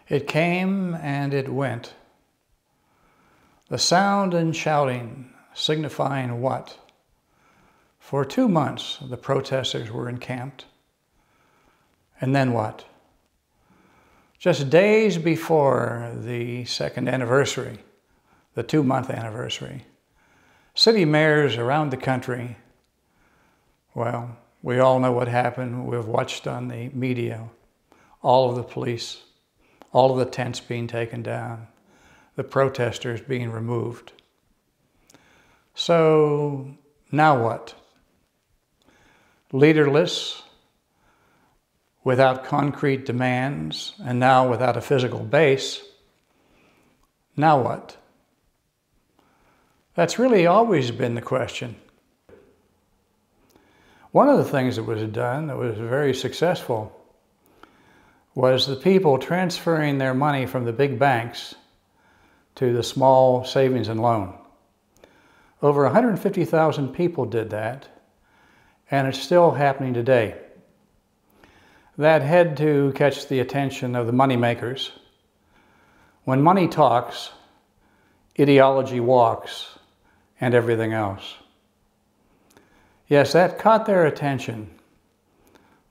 It came and it went. The sound and shouting signifying what? For 2 months the protesters were encamped. And then what? Just days before the second anniversary, the 2-month anniversary, city mayors around the country, well, we all know what happened. We've watched on the media, all of the police, all of the tents being taken down, the protesters being removed. So now what? Leaderless, without concrete demands, and now without a physical base, now what? That's really always been the question. One of the things that was done that was very successful was the people transferring their money from the big banks to the small savings and loan. Over 150,000 people did that, and it's still happening today. That had to catch the attention of the money makers. When money talks, ideology walks, and everything else. Yes, that caught their attention,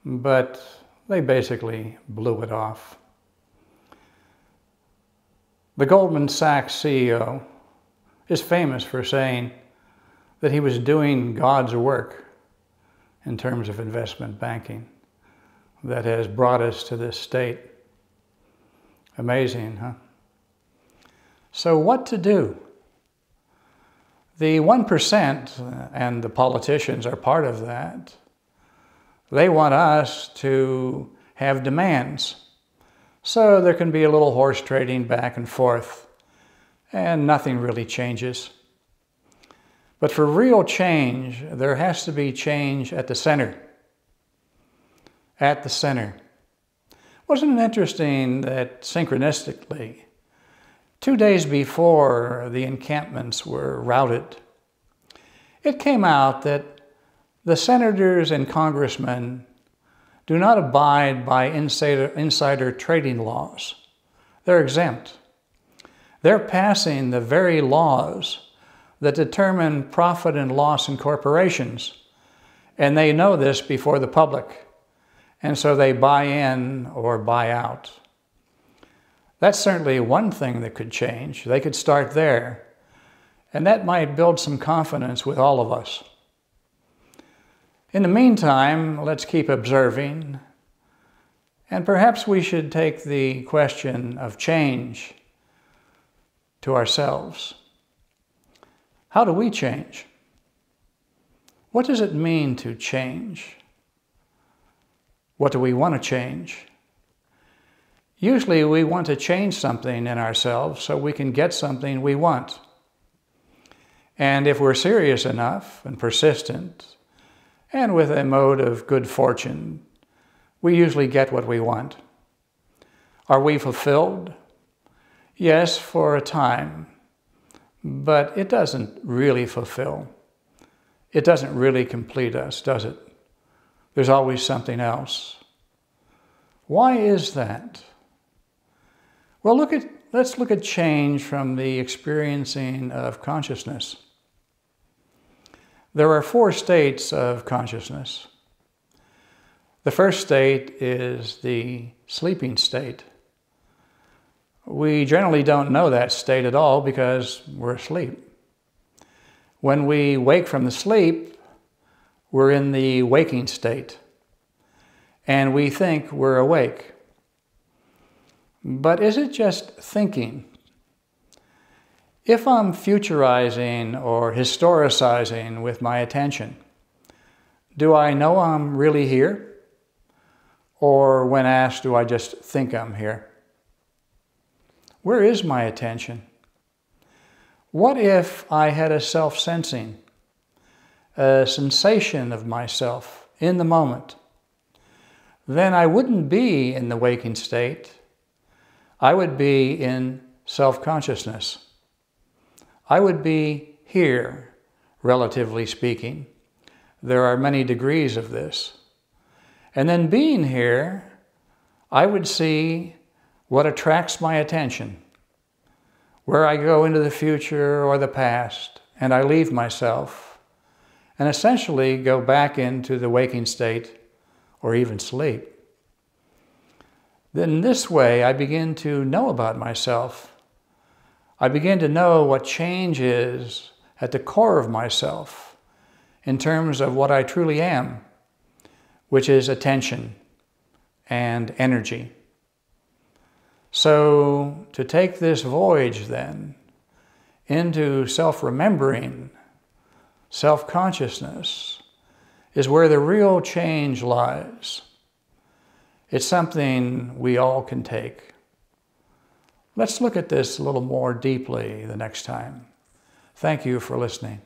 but they basically blew it off. The Goldman Sachs CEO is famous for saying that he was doing God's work in terms of investment banking that has brought us to this state. Amazing, huh? So what to do? The 1%, and the politicians are part of that, they want us to have demands. So there can be a little horse trading back and forth, and nothing really changes. But for real change, there has to be change at the center. At the center. Wasn't it interesting that synchronistically, 2 days before the encampments were routed, it came out that the senators and congressmen do not abide by insider trading laws. They're exempt. They're passing the very laws that determine profit and loss in corporations, and they know this before the public, and so they buy in or buy out. That's certainly one thing that could change. They could start there, and that might build some confidence with all of us. In the meantime, let's keep observing, and perhaps we should take the question of change to ourselves. How do we change? What does it mean to change? What do we want to change? Usually we want to change something in ourselves so we can get something we want. And if we're serious enough and persistent, and with a mode of good fortune, we usually get what we want. Are we fulfilled? Yes, for a time, but it doesn't really fulfill. It doesn't really complete us, does it? There's always something else. Why is that? Well, let's look at change from the experiencing of consciousness. There are 4 states of consciousness. The first state is the sleeping state. We generally don't know that state at all because we're asleep. When we wake from the sleep, we're in the waking state, and we think we're awake. But is it just thinking? If I'm futurizing or historicizing with my attention, do I know I'm really here? Or when asked, do I just think I'm here? Where is my attention? What if I had a self-sensing, a sensation of myself in the moment? Then I wouldn't be in the waking state. I would be in self-consciousness. I would be here, relatively speaking. There are many degrees of this. And then being here, I would see what attracts my attention, where I go into the future or the past, and I leave myself, and essentially go back into the waking state or even sleep. Then this way I begin to know about myself. I begin to know what change is at the core of myself in terms of what I truly am, which is attention and energy. So to take this voyage then into self-remembering, self-consciousness, is where the real change lies. It's something we all can take. Let's look at this a little more deeply the next time. Thank you for listening.